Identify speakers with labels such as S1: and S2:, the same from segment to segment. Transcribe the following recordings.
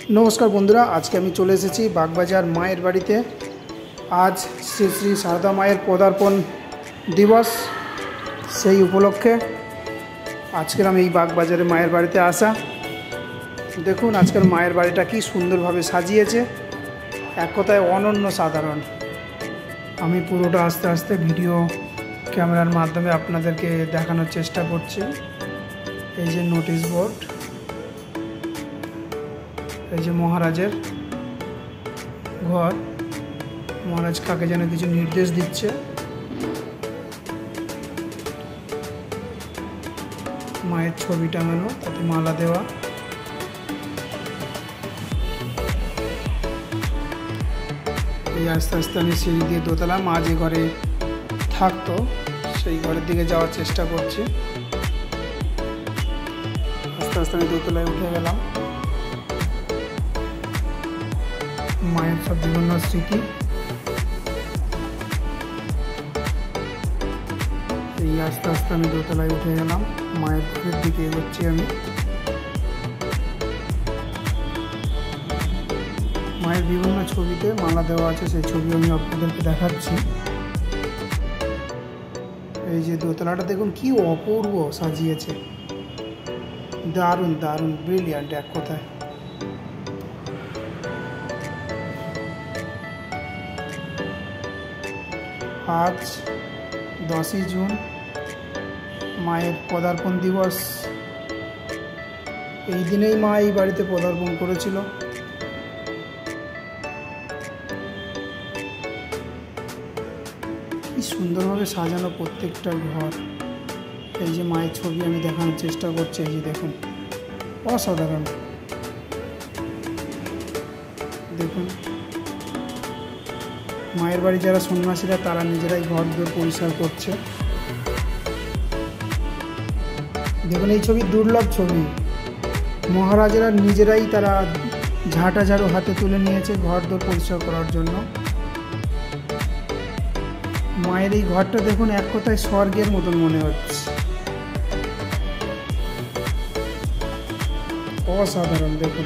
S1: नमस्कार बंधुरा आज के चले एसेছি बागबाजार मायर बाड़ीते। आज श्री श्री शारदा मायर पदार्पण दिवस सेई उपलक्षे आजकेर आमि बागबाजारे मायर बाड़ीते आसा। देखुन आजकेर मायर बाड़ीटा कि सुंदरभावे साजिয়েছে, एक कथाय अनन्य साधारण। आमि पुरोटा आस्ते आस्ते भिडियो क्यामेरार माध्यमे आपनादेरके देखानोर चेष्टा करछि। এই যে নোটিশ বোর্ড, এই যে মহারাজের ঘর, মহারাজ কাকে যেন কিছু নির্দেশ দিচ্ছে। মায়ের ছবি টাঙানো, তাতে মালা দেওয়া। এই আস্তে আস্তে আমি সিঁড়ি দিয়ে দোতলা মা যে ঘরে থাকতো সেই ঘরের দিকে যাওয়ার চেষ্টা করছি। আস্তে আস্তে আমি দোতলায় উঠে গেলাম। মায়ের সব বিভিন্ন স্মৃতি, এই আস্তে আস্তে আমি দোতলায় উঠে গেলাম। মায়ের ঘরের দিকে এগোচ্ছি আমি। মায়ের বিভিন্ন ছবিতে মালা দেওয়া আছে, সেই ছবি আমি আপনাদেরকে দেখাচ্ছি। এই যে দোতলাটা দেখুন কি অপূর্ব সাজিয়েছে, দারুণ দারুণ, ব্রিলিয়ান্ট এক কথায়। आज 10 जून माয়ের পদার্পণ দিবস। এই দিনেই মা এই বাড়িতে পদার্পণ করেছিল। কি সুন্দরভাবে সাজানো প্রত্যেকটা ঘর। এই যে মায়ের ছবি আমি দেখানোর চেষ্টা করছি, এই যে দেখুন, অসাধারণ। দেখুন মায়ের বাড়ি যারা সন্ন্যাসীরা তারা নিজেরাই ঘর দোর পরিষ্কার করছে। দেখুন এই ছবি দুর্লভ ছবি। মহারাজেরা নিজেরাই তারা ঝাঁটা ঝাড়ু হাতে তুলে নিয়েছে ঘর দোর পরিষ্কার করার জন্য। মায়ের এই ঘরটা দেখুন এক কথায় স্বর্গের মতন মনে হচ্ছে, অসাধারণ। দেখুন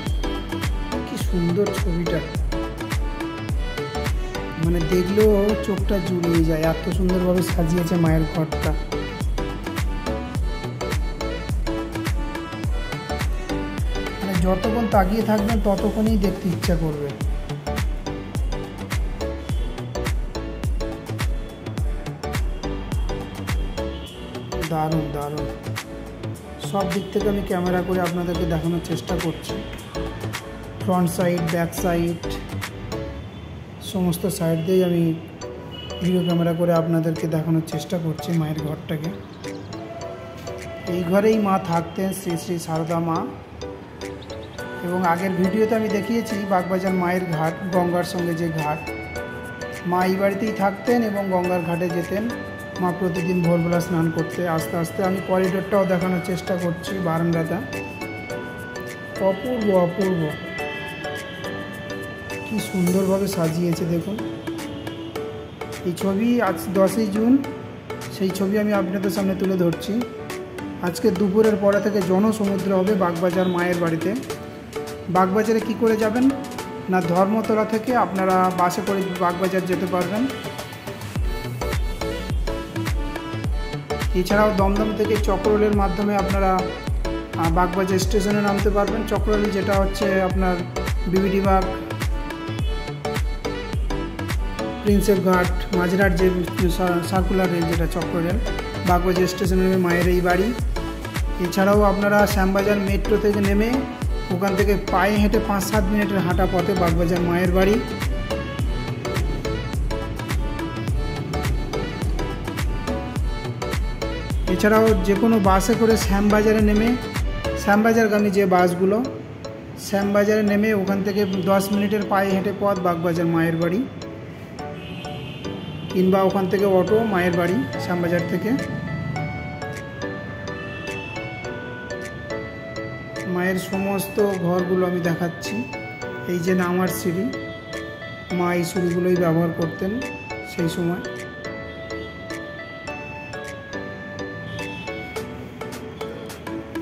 S1: কি সুন্দর ছবিটা, মানে দেখলেও চোখটা জুড়িয়ে যায়, এত সুন্দরভাবে সাজিয়েছে মায়ের ঘরটা। মানে যতক্ষণ তাকিয়ে থাকবেন ততক্ষণই দেখতে ইচ্ছা করবে। দারুণ দারুণ, সব দিক থেকে আমি ক্যামেরা করে আপনাদেরকে দেখানোর চেষ্টা করছি। ফ্রন্ট সাইড, ব্যাক সাইড, সমস্ত সাইড দিয়ে আমি ভিডিও ক্যামেরা করে আপনাদেরকে দেখানোর চেষ্টা করছি মায়ের ঘরটাকে। এই ঘরেই মা থাকতেন, শ্রী শ্রী সারদা মা। এবং আগের ভিডিওতে আমি দেখিয়েছি বাগবাজার মায়ের ঘাট, গঙ্গার সঙ্গে যে ঘাট, মা এই বাড়িতেই থাকতেন এবং গঙ্গার ঘাটে যেতেন মা প্রতিদিন ভোরবেলা স্নান করতে। আস্তে আস্তে আমি করিডোরটাও দেখানোর চেষ্টা করছি, বারান্দাটা অপূর্ব অপূর্ব, কি সুন্দরভাবে সাজিয়েছে দেখুন। এই ছবি আজ 10 জুন, সেই ছবি আমি আপনাদের সামনে তুলে ধরছি। আজকে দুপুরের পরে থেকে জনসমুদ্র হবে বাগবাজার মায়ের বাড়িতে। বাগবাজারে কি করে যাবেন না, ধর্মতলা থেকে আপনারা বাসে করে বাগবাজার যেতে পারবেন। এছাড়াও দমদম থেকে চক্ররেলের মাধ্যমে আপনারা বাগবাজার স্টেশনে নামতে পারবেন। চক্ররেল যেটা হচ্ছে আপনার বিবিডি বাগ, প্রিন্সেপ ঘাট, মাঝরাট যে সার্কুলার রেল যেটা চক্ররেল, বাগবাজার স্টেশনে মায়ের এই বাড়ি। এছাড়াও আপনারা শ্যামবাজার মেট্রো থেকে নেমে ওখান থেকে পায়ে হেঁটে 5-7 মিনিটের হাঁটা পথে বাগবাজার মায়ের বাড়ি। এছাড়াও যে কোনো বাসে করে শ্যামবাজারে নেমে, শ্যামবাজারগামী যে বাসগুলো, শ্যামবাজারে নেমে ওখান থেকে 10 মিনিটের পায়ে হেঁটে পথ বাগবাজার মায়ের বাড়ি, কিংবা ওখান থেকে অটো মায়ের বাড়ি শ্যামবাজার থেকে। মায়ের সমস্ত ঘরগুলো আমি দেখাচ্ছি। এই যে নামার সিঁড়ি, মা এই সিঁড়িগুলোই ব্যবহার করতেন সেই সময়।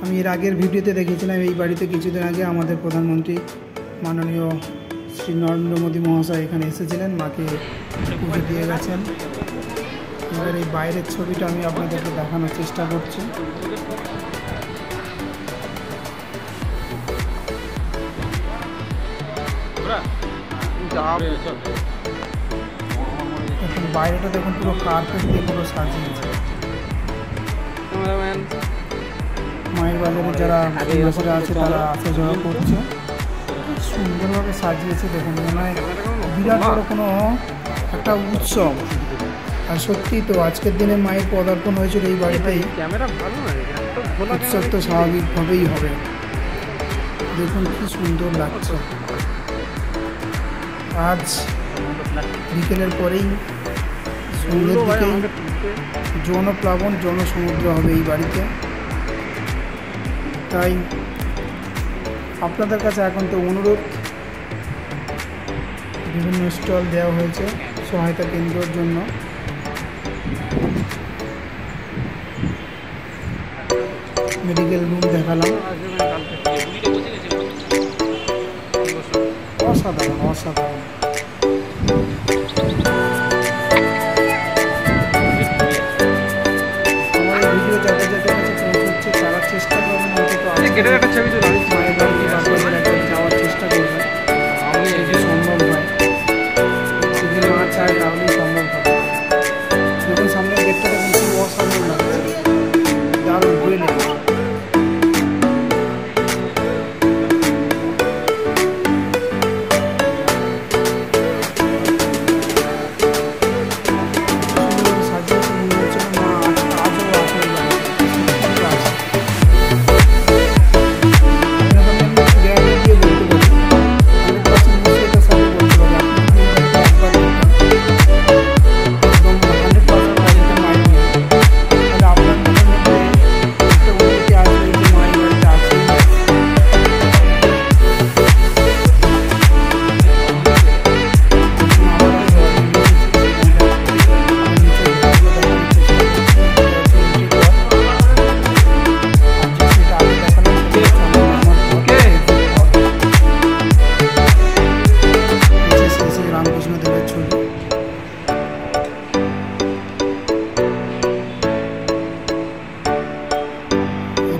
S1: আমি এর আগের ভিডিওতে দেখিয়েছিলাম এই বাড়িতে কিছুদিন আগে আমাদের প্রধানমন্ত্রী মাননীয় শ্রী নরেন্দ্র মোদী মহাশয় এখানে এসেছিলেন, মাকে পুজো দিয়ে গেছেন। এবার এই বাইরের ছবিটা আমি আপনাদেরকে দেখানোর চেষ্টা করছি। দেখুন বাইরেটা দেখুন, পুরো কার্পেট দিয়ে পুরো সাজিয়েছে। মায়ের বাজারে যারা আদিবাসীরা আছে তারা আসা যাওয়া করছে, সুন্দরভাবে সাজিয়েছে। দেখুন মনে হয় বিরাট বড় কোনো একটা উৎসব। আর সত্যি তো আজকের দিনে মায়ের পদার্পণ হয়েছিল এই বাড়িতেই, উৎসব তো স্বাভাবিকভাবেই হবে। দেখুন কি সুন্দর লাগছে। আজ বিকেলের পরেই সন্ধ্যের দিকেই জনপ্লাবন, জনসমুদ্র হবে এই বাড়িতে। তাই আপনাদের কাছে এখন তো অনুরোধ, বিভিন্ন স্টল দেওয়া হয়েছে সহায়তা কেন্দ্রের জন্য। মেডিকেল রুম দেখালাম, অসাধারণ অসাধারণ। আমার এই ভিডিও যাদের যাদের কাছে পৌঁছচ্ছে তারা চেষ্টা করবেন অন্তত মায়ের বাড়িতে যাওয়ার চেষ্টা করবেন, যদি সম্ভব হয়। যদি মা চায় তাহলেই সম্ভব হবে। যখন সামনের গেটটা দেখুন খুব অসাধারণ লাগছে, দারুণ ঘুরে লেগেছে।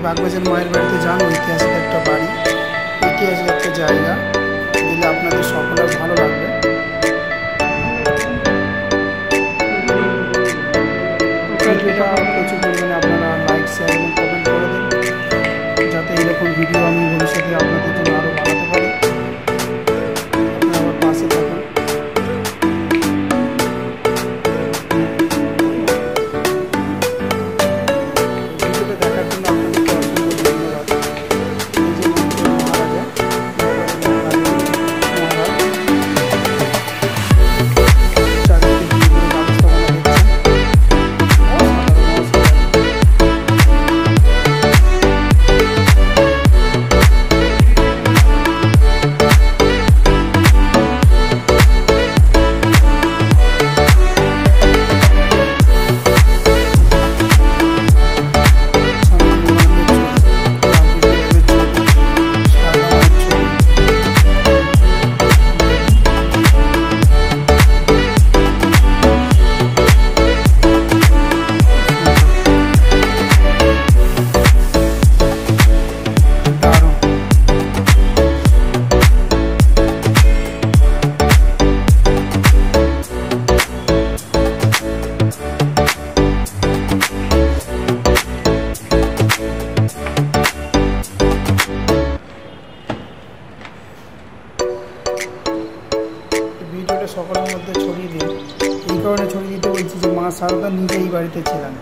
S1: বাগবাজার মায়ের বাড়িতে যান, ঐতিহাসিক একটা বাড়ি, ঐতিহাসিক একটা জায়গা, দিলে আপনাদের সকলের ভালো লাগবে। ভিডিওটা প্রচুর পরিমাণে আপনারা লাইক, শেয়ার এবং কমেন্ট করে দিন, যাতে এরকম ভিডিও আমি ভবিষ্যতে আপনাদের জন্য আরও বানাতে পারি। আপনারা আমার পাশে থাকুন। সকলের মধ্যে ছড়িয়ে দিন। এই কারণে ছড়িয়ে দিতে বলছি যে মা সারদা নিজে এই বাড়িতে ছিলেন।